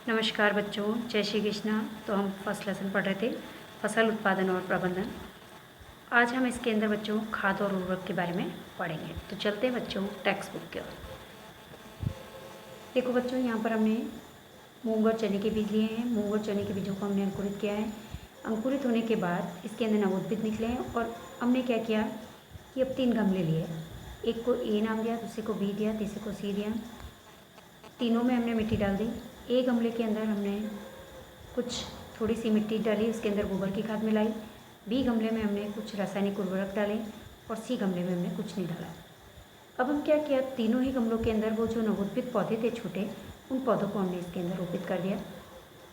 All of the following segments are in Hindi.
नमस्कार बच्चों, जय श्री कृष्णा। तो हम फर्स्ट लेसन पढ़ रहे थे, फसल उत्पादन और प्रबंधन। आज हम इसके अंदर बच्चों खाद और उर्वरक के बारे में पढ़ेंगे। तो चलते हैं बच्चों टेक्स्ट बुक की ओर। देखो बच्चों, यहाँ पर हमने मूंग और चने के बीज लिए हैं। मूंग और चने के बीजों को हमने अंकुरित किया है। अंकुरित होने के बाद इसके अंदर नवोद्भिद निकले हैं और हमने क्या किया कि अब 3 गमले लिए। एक को ए नाम दिया, दूसरे को बी दिया, तीसरे को सी दिया। तीनों में हमने मिट्टी डाल दी। ए गमले के अंदर हमने कुछ थोड़ी सी मिट्टी डाली, उसके अंदर गोबर की खाद मिलाई। बी गमले में हमने कुछ रासायनिक उर्वरक डाले और सी गमले में हमने कुछ नहीं डाला। अब हम क्या किया, तीनों ही गमलों के अंदर वो जो नवोद्भिद पौधे थे छोटे, उन पौधों को हमने इसके अंदर रोपित कर दिया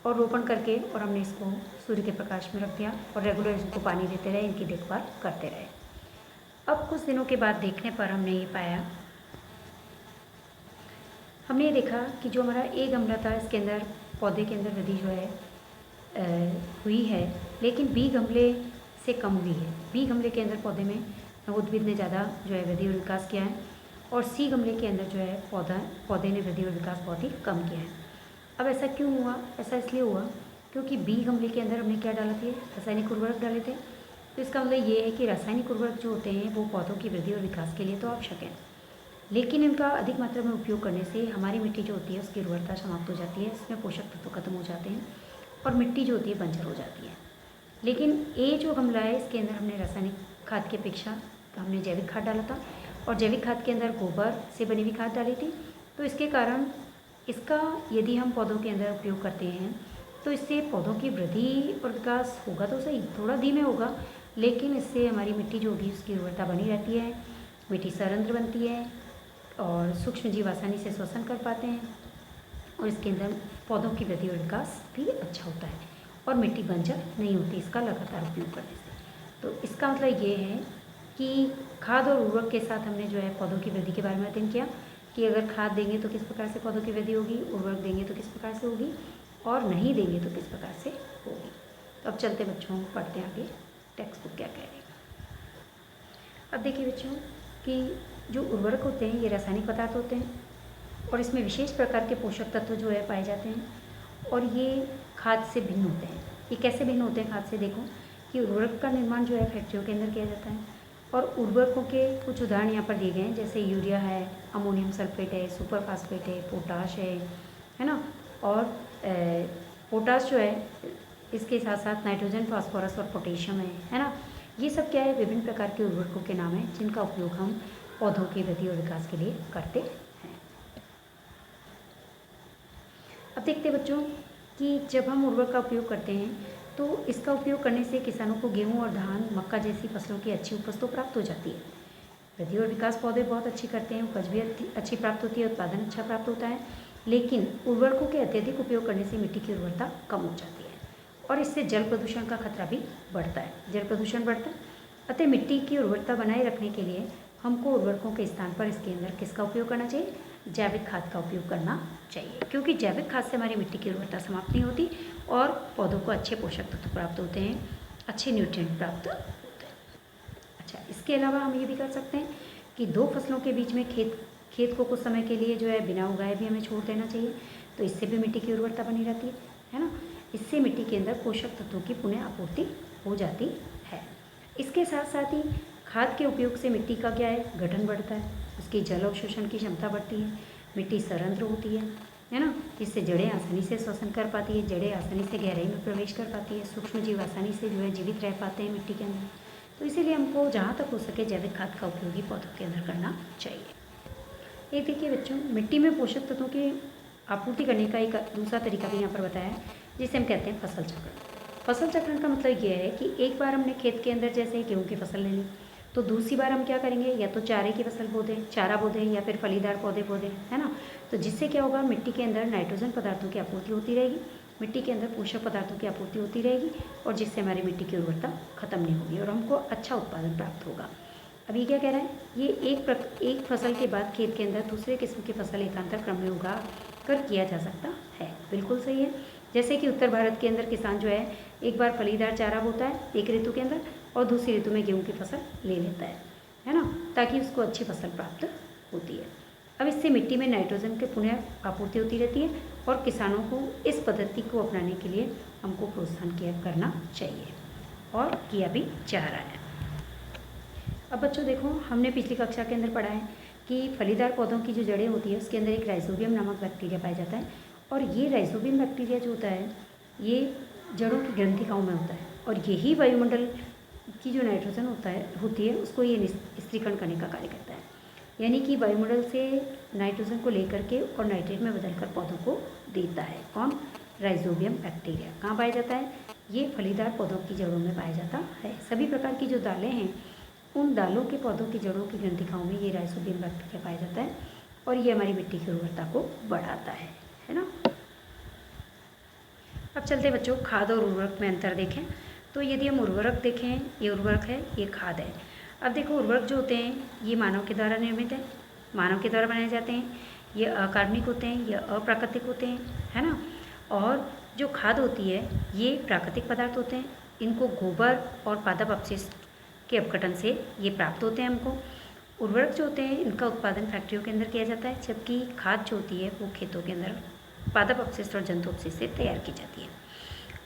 और रोपण करके और हमने इसको सूर्य के प्रकाश में रख दिया और रेगुलर इनको पानी देते रहे, इनकी देखभाल करते रहे। अब कुछ दिनों के बाद देखने पर हमने ये पाया, हमने ये देखा कि जो हमारा ए गमला था इसके अंदर पौधे के अंदर वृद्धि जो है हुई है, लेकिन बी गमले से कम हुई है। बी गमले के अंदर पौधे में नवोद्भिद ने ज़्यादा जो है वृद्धि और विकास किया है और सी गमले के अंदर जो है पौधे ने वृद्धि और विकास बहुत ही कम किया है। अब ऐसा क्यों हुआ? ऐसा इसलिए हुआ क्योंकि बी गमले के अंदर हमने क्या डाला थे, रासायनिक उर्वरक डाले थे। तो इसका मतलब ये है कि रासायनिक उर्वरक जो होते हैं वो पौधों की वृद्धि और विकास के लिए तो आवश्यक है, लेकिन इनका अधिक मात्रा में उपयोग करने से हमारी मिट्टी जो होती है उसकी उर्वरता समाप्त हो जाती है, इसमें पोषक तत्व खत्म हो जाते हैं और मिट्टी जो होती है बंजर हो जाती है। लेकिन ए जो गमला है इसके अंदर हमने रासायनिक खाद की अपेक्षा हमने जैविक खाद डाला था और जैविक खाद के अंदर गोबर से बनी हुई खाद डाली थी। तो इसके कारण इसका यदि हम पौधों के अंदर उपयोग करते हैं तो इससे पौधों की वृद्धि और विकास होगा तो सही, थोड़ा धीमे होगा, लेकिन इससे हमारी मिट्टी जो होगी उसकी उर्वरता बनी रहती है, मिट्टी सरंध्र बनती है और सूक्ष्म जीव आसानी से श्वसन कर पाते हैं और इसके अंदर पौधों की वृद्धि और विकास भी अच्छा होता है और मिट्टी बंजर नहीं होती इसका लगातार उपयोग करने से। तो इसका मतलब ये है कि खाद और उर्वरक के साथ हमने जो है पौधों की वृद्धि के बारे में अध्ययन किया कि अगर खाद देंगे तो किस प्रकार से पौधों की वृद्धि होगी, उर्वरक देंगे तो किस प्रकार से होगी और नहीं देंगे तो किस प्रकार से होगी। तो अब चलते बच्चों पढ़ते हैं आगे टेक्स्ट बुक क्या कह रही है। अब देखिए बच्चों कि जो उर्वरक होते हैं ये रासायनिक पदार्थ होते हैं और इसमें विशेष प्रकार के पोषक तत्व जो है पाए जाते हैं और ये खाद से भिन्न होते हैं। ये कैसे भिन्न होते हैं खाद से? देखो कि उर्वरक का निर्माण जो है फैक्ट्रियों के अंदर किया जाता है और उर्वरकों के कुछ उदाहरण यहाँ पर दिए गए हैं, जैसे यूरिया है, अमोनियम सल्फेट है, सुपर फास्फेट है, पोटाश है ना। और पोटाश जो है इसके साथ साथ नाइट्रोजन, फास्फोरस और पोटेशियम है ना। ये सब क्या है, विभिन्न प्रकार के उर्वरकों के नाम हैं जिनका उपयोग हम पौधों की वृद्धि और विकास के लिए करते हैं। अब देखते हैं बच्चों कि जब हम उर्वरक का उपयोग करते हैं तो इसका उपयोग करने से किसानों को गेहूं और धान, मक्का जैसी फसलों की अच्छी उपज तो प्राप्त हो जाती है। वृद्धि और विकास पौधे बहुत अच्छी करते हैं, उपज भी अच्छी प्राप्त होती है, उत्पादन अच्छा प्राप्त होता है। लेकिन उर्वरकों के अत्यधिक उपयोग करने से मिट्टी की उर्वरता कम हो जाती है और इससे जल प्रदूषण का खतरा भी बढ़ता है। जल प्रदूषण बढ़ता है, अतः मिट्टी की उर्वरता बनाए रखने के लिए हमको उर्वरकों के स्थान पर इसके अंदर किसका उपयोग करना चाहिए? जैविक खाद का उपयोग करना चाहिए, क्योंकि जैविक खाद से हमारी मिट्टी की उर्वरता समाप्त नहीं होती और पौधों को अच्छे पोषक तत्व प्राप्त होते हैं, अच्छे न्यूट्रिएंट प्राप्त होते हैं। अच्छा, इसके अलावा हम ये भी कर सकते हैं कि 2 फसलों के बीच में खेत को कुछ समय के लिए जो है बिना उगाए भी हमें छोड़ देना चाहिए, तो इससे भी मिट्टी की उर्वरता बनी रहती है ना। इससे मिट्टी के अंदर पोषक तत्वों की पुनः आपूर्ति हो जाती है। इसके साथ साथ ही खाद के उपयोग से मिट्टी का क्या है, गठन बढ़ता है, उसकी जल अवशोषण की क्षमता बढ़ती है, मिट्टी सरंध्र होती है ना। इससे जड़ें आसानी से श्वसन कर पाती है, जड़ें आसानी से गहराई में प्रवेश कर पाती है, सूक्ष्म जीव आसानी से जो है जीवित रह पाते हैं मिट्टी के अंदर। तो इसीलिए हमको जहाँ तक हो सके जैविक खाद का उपयोग ही पौधों के अंदर करना चाहिए। एक देखिए बच्चों, मिट्टी में पोषक तत्वों की आपूर्ति करने का एक दूसरा तरीका भी यहाँ पर बताया है, जिसे हम कहते हैं फसल चक्रण। फसल चक्रण का मतलब ये है कि एक बार हमने खेत के अंदर जैसे गेहूँ की फसल ले ली, तो दूसरी बार हम क्या करेंगे, या तो चारे की फसल बो दें, चारा बो दें, या फिर फलीदार पौधे बो दें, है ना। तो जिससे क्या होगा, मिट्टी के अंदर नाइट्रोजन पदार्थों की आपूर्ति होती रहेगी, मिट्टी के अंदर पोषक पदार्थों की आपूर्ति होती रहेगी और जिससे हमारी मिट्टी की उर्वरता खत्म नहीं होगी और हमको अच्छा उत्पादन प्राप्त होगा। अब ये क्या कह रहा है, ये एक फसल के बाद खेत के अंदर दूसरे किस्म की फसल एकांतर क्रम में उगा कर किया जा सकता है। बिल्कुल सही है। जैसे कि उत्तर भारत के अंदर किसान जो है एक बार फलीदार चारा बोता है एक ऋतु के अंदर और दूसरी ऋतु में गेहूं की फसल ले लेता है ना, ताकि उसको अच्छी फसल प्राप्त होती है। अब इससे मिट्टी में नाइट्रोजन के पुनः आपूर्ति होती रहती है और किसानों को इस पद्धति को अपनाने के लिए हमको प्रोत्साहन करना चाहिए और किया भी जा रहा है। अब बच्चों देखो, हमने पिछली कक्षा के अंदर पढ़ा है कि फलीदार पौधों की जो जड़ें होती है उसके अंदर एक राइजोबियम नामक बैक्टीरिया पाया जाता है और ये राइजोबियम बैक्टीरिया जो होता है ये जड़ों की ग्रंथिकाओं में होता है और यही वायुमंडल की जो नाइट्रोजन होती है उसको ये स्थिरीकरण करने का कार्य करता है। यानी कि वायुमंडल से नाइट्रोजन को लेकर के और नाइट्रेट में बदलकर पौधों को देता है। कौन? Rhizobium bacteria. कहाँ पाया जाता है? ये फलीदार पौधों की जड़ों में पाया जाता है। सभी प्रकार की जो दालें हैं उन दालों के पौधों की जड़ों की ग्रंथिकाओं में ये राइजोबियम बैक्टीरिया पाया जाता है और ये हमारी मिट्टी की उर्वरता को बढ़ाता है ना। अब चलते बच्चों खाद और उर्वरक में अंतर देखें। तो यदि हम उर्वरक देखें, ये उर्वरक है, ये खाद है। अब देखो, उर्वरक जो होते हैं ये मानव के द्वारा निर्मित है, मानव के द्वारा बनाए जाते हैं। ये अकार्बनिक होते हैं, ये अप्राकृतिक होते हैं, है ना। और जो खाद होती है ये प्राकृतिक पदार्थ होते हैं। इनको गोबर और पादप अपशिष्ट के अपघटन से ये प्राप्त होते हैं हमको। उर्वरक जो होते हैं इनका उत्पादन फैक्ट्रियों के अंदर किया जाता है, जबकि खाद जो होती है वो खेतों के अंदर पादप अपशिष्ट और जंतु अपशिष्ट से तैयार की जाती है।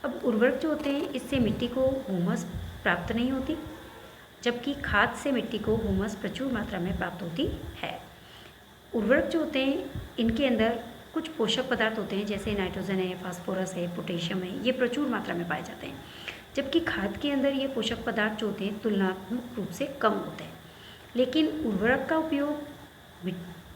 अब उर्वरक जो होते हैं इससे मिट्टी को हुमस प्राप्त नहीं होती, जबकि खाद से मिट्टी को हुमस प्रचुर मात्रा में प्राप्त होती है। उर्वरक जो होते हैं इनके अंदर कुछ पोषक पदार्थ होते हैं, जैसे नाइट्रोजन है, फास्फोरस है, पोटेशियम है, ये प्रचुर मात्रा में पाए जाते हैं, जबकि खाद के अंदर ये पोषक पदार्थ जो होते हैं तुलनात्मक रूप से कम होते हैं। लेकिन उर्वरक का उपयोग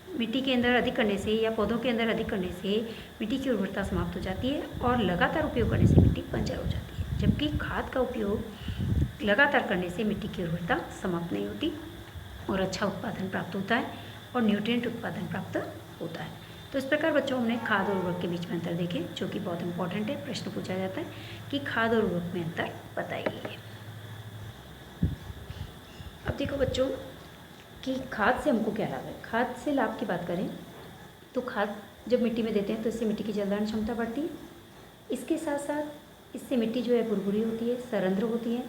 मिट्टी के अंदर अधिक करने से या पौधों के अंदर अधिक करने से मिट्टी की उर्वरता समाप्त हो जाती है और लगातार उपयोग करने से मिट्टी बंजर हो जाती है, जबकि खाद का उपयोग लगातार करने से मिट्टी की उर्वरता समाप्त नहीं होती और अच्छा उत्पादन प्राप्त होता है और न्यूट्रिएंट उत्पादन प्राप्त होता है। तो इस प्रकार बच्चों हमने खाद और उर्वरक के बीच में अंतर देखे, जो कि बहुत इंपॉर्टेंट है। प्रश्न पूछा जाता है कि खाद और उर्वरक में अंतर बताइए। अब देखो बच्चों कि खाद से हमको क्या लाभ है। खाद से लाभ की बात करें तो खाद जब मिट्टी में देते हैं तो इससे मिट्टी की जलधारण क्षमता बढ़ती है। इसके साथ साथ इससे मिट्टी जो है भुरभुरी होती है, सरंध्र होती है।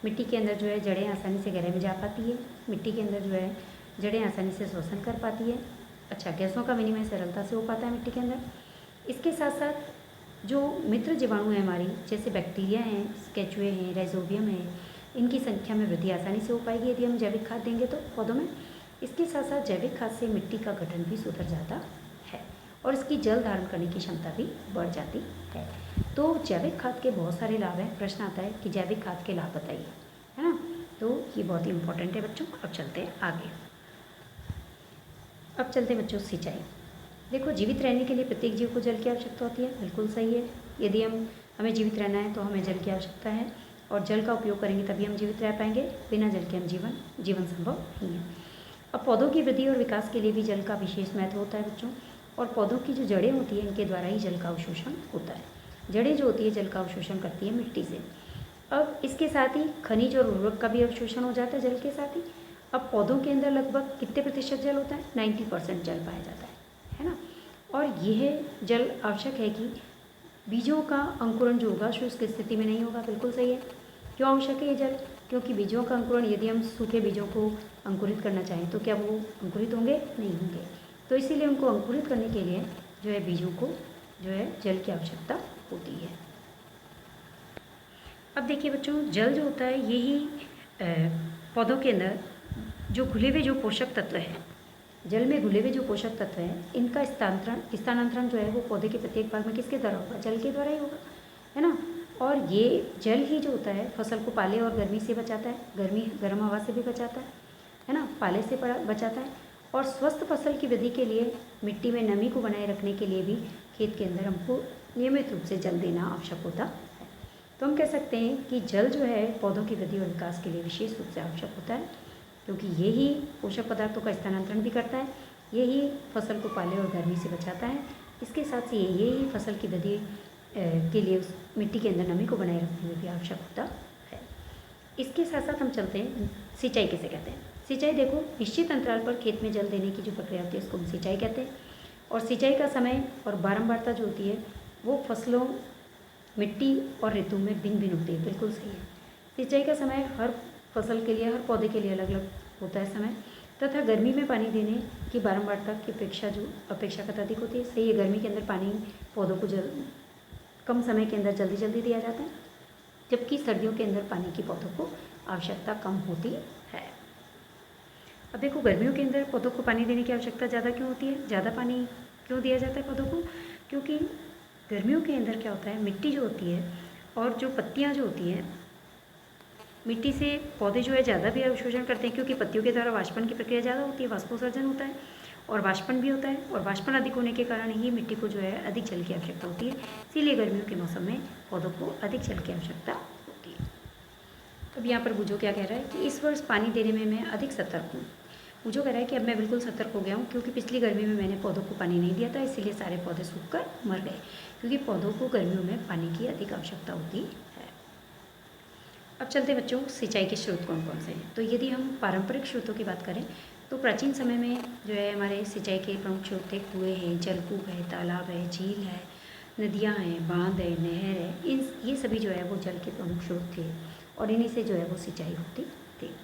मिट्टी के अंदर जो है जड़ें आसानी से गहरे में जा पाती है। मिट्टी के अंदर जो है जड़ें आसानी से श्वसन कर पाती है। अच्छा, गैसों का विनिमय सरलता से हो पाता है मिट्टी के अंदर। इसके साथ साथ जो मित्र जीवाणु हैं हमारी, जैसे बैक्टीरिया हैं, केचुए हैं, राइजोबियम है, इनकी संख्या में वृद्धि आसानी से हो पाएगी यदि हम जैविक खाद देंगे तो पौधों में। इसके साथ साथ जैविक खाद से मिट्टी का गठन भी सुधर जाता है और इसकी जल धारण करने की क्षमता भी बढ़ जाती है। तो जैविक खाद के बहुत सारे लाभ हैं। प्रश्न आता है कि जैविक खाद के लाभ बताइए, है ना। तो ये बहुत ही इंपॉर्टेंट है बच्चों। अब चलते हैं आगे। अब चलते हैं बच्चों सिंचाई। देखो, जीवित रहने के लिए प्रत्येक जीव को जल की आवश्यकता होती है, बिल्कुल सही है। यदि हमें जीवित रहना है तो हमें जल की आवश्यकता है और जल का उपयोग करेंगे तभी हम जीवित रह पाएंगे। बिना जल के हम जीवन संभव नहीं है। अब पौधों की वृद्धि और विकास के लिए भी जल का विशेष महत्व होता है बच्चों। और पौधों की जो जड़ें होती हैं इनके द्वारा ही जल का अवशोषण होता है। जड़ें जो होती है जल का अवशोषण करती है मिट्टी से। अब इसके साथ ही खनिज और उर्वरक का भी अवशोषण हो जाता है जल के साथ ही। अब पौधों के अंदर लगभग कितने प्रतिशत जल होता है? 90% जल पाया जाता है ना। और यह जल आवश्यक है कि बीजों का अंकुरण जो होगा शुष्क स्थिति में नहीं होगा, बिल्कुल सही है। क्यों आवश्यक है ये जल? क्योंकि बीजों का अंकुरण, यदि हम सूखे बीजों को अंकुरित करना चाहें तो क्या वो अंकुरित होंगे? नहीं होंगे। तो इसीलिए उनको अंकुरित करने के लिए जो है बीजों को जो है जल की आवश्यकता होती है। अब देखिए बच्चों, जल जो होता है यही पौधों के अंदर जो घुले हुए जो पोषक तत्व हैं, जल में घुले हुए जो पोषक तत्व हैं, इनका स्थानांतरण जो है वो पौधे के प्रत्येक भाग में किसके द्वारा होगा? जल के द्वारा ही होगा, है ना। और ये जल ही जो होता है फसल को पाले और गर्मी से बचाता है, गर्म हवा से भी बचाता है ना, पाले से बचाता है। और स्वस्थ फसल की वृद्धि के लिए मिट्टी में नमी को बनाए रखने के लिए भी खेत के अंदर हमको नियमित रूप से जल देना आवश्यक होता है। तो हम कह सकते हैं कि जल जो है पौधों की वृद्धि और विकास के लिए विशेष रूप से आवश्यक होता है, क्योंकि यही पोषक पदार्थों का स्थानांतरण भी करता है, यही फसल को पाले और गर्मी से बचाता है। इसके साथ से यही फसल की वृद्धि के लिए उस मिट्टी के अंदर नमी को बनाए रखने में भी आवश्यक होता है। इसके साथ साथ हम चलते हैं सिंचाई किसे कहते हैं। सिंचाई देखो, निश्चित अंतराल पर खेत में जल देने की जो प्रक्रिया होती है उसको हम सिंचाई कहते हैं। और सिंचाई का समय और बारंबारता जो होती है वो फसलों, मिट्टी और ऋतु में भिन्न भिन्न होती है, बिल्कुल सही है। सिंचाई का समय हर फसल के लिए, हर पौधे के लिए अलग अलग होता है समय, तथा गर्मी में पानी देने की बारंबारता की अपेक्षा अपेक्षाकृत अधिक होती है। सही है, गर्मी के अंदर पानी पौधों को कम समय के अंदर जल्दी जल्दी दिया जाता है, जबकि सर्दियों के अंदर पानी की पौधों को आवश्यकता कम होती है। अब देखो, गर्मियों के अंदर पौधों को पानी देने की आवश्यकता ज़्यादा क्यों होती है, ज़्यादा पानी क्यों दिया जाता है पौधों को? क्योंकि गर्मियों के अंदर क्या होता है, मिट्टी जो होती है और जो पत्तियाँ जो होती हैं, मिट्टी से पौधे जो है ज़्यादा भी अवशोषण करते हैं, क्योंकि पत्तियों के द्वारा वाष्पन की प्रक्रिया ज़्यादा होती है, वाष्पोत्सर्जन होता है और वाष्पन भी होता है, और वाष्पन अधिक होने के कारण ही मिट्टी को जो है अधिक जल की आवश्यकता होती है। इसीलिए गर्मियों के मौसम में पौधों को अधिक जल की आवश्यकता होती है। अब यहाँ पर बुझो क्या कह रहा है कि इस वर्ष पानी देने में मैं अधिक सतर्क हूँ। बुझो कह रहा है कि अब मैं बिल्कुल सतर्क हो गया हूँ, क्योंकि पिछली गर्मी में मैंने पौधों को पानी नहीं दिया था, इसीलिए सारे पौधे सूखकर मर गए, क्योंकि पौधों को गर्मियों में पानी की अधिक आवश्यकता होती है। अब चलते बच्चों, सिंचाई के स्रोत कौन कौन से हैं। तो यदि हम पारंपरिक स्रोतों की बात करें तो प्राचीन समय में जो है हमारे सिंचाई के प्रमुख स्रोत थे, कुएँ हैं, जलकूप है, तालाब है, झील है, नदियाँ हैं, बांध है, नहर है। ये सभी जो है वो जल के प्रमुख स्रोत थे और इन्हीं से जो है वो सिंचाई होती थी।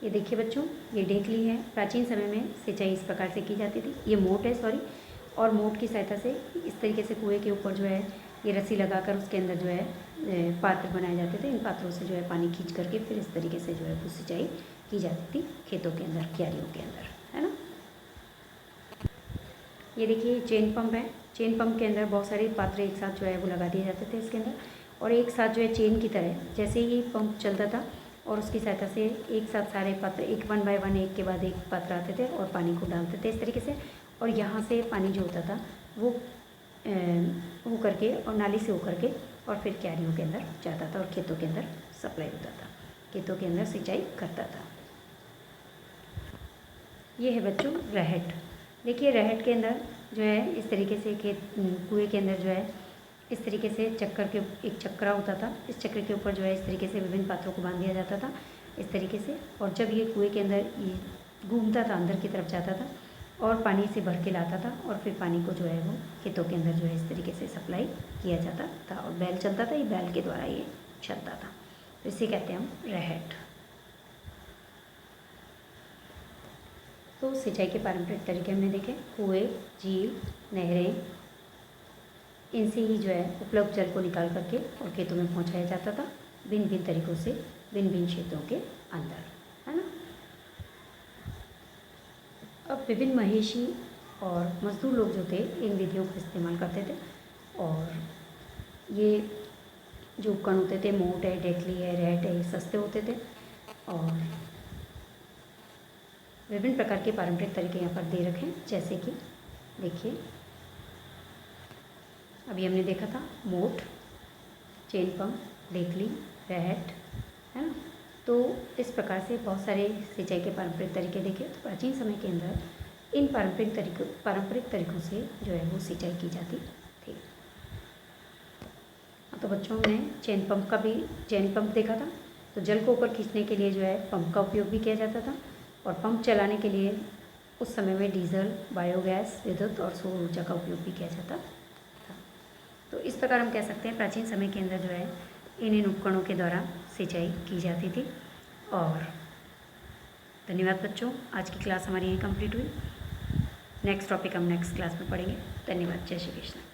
ये देखिए बच्चों, ये ढेकली है। प्राचीन समय में सिंचाई इस प्रकार से की जाती थी। ये मोट है, सॉरी, और मोट की सहायता से इस तरीके से कुएँ के ऊपर जो है ये रस्सी लगाकर उसके अंदर जो है पात्र बनाए जाते थे। इन पात्रों से जो है पानी खींच करके फिर इस तरीके से जो है वो सिंचाई की जाती थी खेतों के अंदर, क्यारियों के अंदर, है ना। ये देखिए चेन पंप है। चेन पंप के अंदर बहुत सारे पात्र एक साथ जो है वो लगा दिए जाते थे इसके अंदर, और एक साथ जो है चेन की तरह जैसे ही पंप चलता था और उसकी सहायता से एक साथ सारे पात्र एक वन बाय वन एक के बाद एक पात्र आते थे और पानी को डालते थे इस तरीके से, और यहाँ से पानी जो होता था वो होकर के और नाली से होकर के और फिर क्यारियों के अंदर जाता था और खेतों के अंदर सप्लाई होता था, खेतों के अंदर सिंचाई करता था। ये है बच्चों रहट। देखिए रहट के अंदर जो है इस तरीके से कुएँ के अंदर जो है इस तरीके से एक चक्रा होता था। इस चक्र के ऊपर जो है इस तरीके से विभिन्न पात्रों को बांध दिया जाता था इस तरीके से, और जब ये कुएँ के अंदर ये घूमता था, अंदर की तरफ जाता था और पानी से भर के लाता था, और फिर पानी को जो है वो खेतों के अंदर जो है इस तरीके से सप्लाई किया जाता था, और बैल चलता था, ये बैल के द्वारा ये चलता था। तो इसे कहते हैं हम रहट। तो सिंचाई के पारंपरिक तरीके हमने देखे, कुएँ, झील, नहरें, इनसे ही जो है उपलब्ध जल को निकाल करके और खेतों में पहुंचाया जाता था भिन्न भिन्न तरीक़ों से, भिन्न भिन्न क्षेत्रों के अंदर, है ना। अब विभिन्न महेशी और मजदूर लोग जो थे इन विधियों का इस्तेमाल करते थे, और ये जो उपकरण होते थे, मोट है, ढेकली है, रहट है, ये सस्ते होते थे, और विभिन्न प्रकार के पारंपरिक तरीके यहाँ पर दे रखे हैं। जैसे कि देखिए, अभी हमने देखा था मोट, चेन पंप, ढेकली, रहट, है ना। तो इस प्रकार से बहुत सारे सिंचाई के पारंपरिक तरीके देखे। तो प्राचीन समय के अंदर इन पारंपरिक तरीकों से जो है वो सिंचाई की जाती थी। तो बच्चों ने चेन पंप देखा था। तो जल को ऊपर खींचने के लिए जो है पंप का उपयोग भी किया जाता था, और पंप चलाने के लिए उस समय में डीजल, बायोगैस, विद्युत और सौर ऊर्जा का उपयोग भी किया जाता था। तो इस प्रकार हम कह सकते हैं प्राचीन समय के अंदर जो है इन उपकरणों के द्वारा सिंचाई की जाती थी। और धन्यवाद बच्चों, आज की क्लास हमारी यहीं कंप्लीट हुई। नेक्स्ट टॉपिक हम नेक्स्ट क्लास में पढ़ेंगे। धन्यवाद। जय श्री कृष्ण।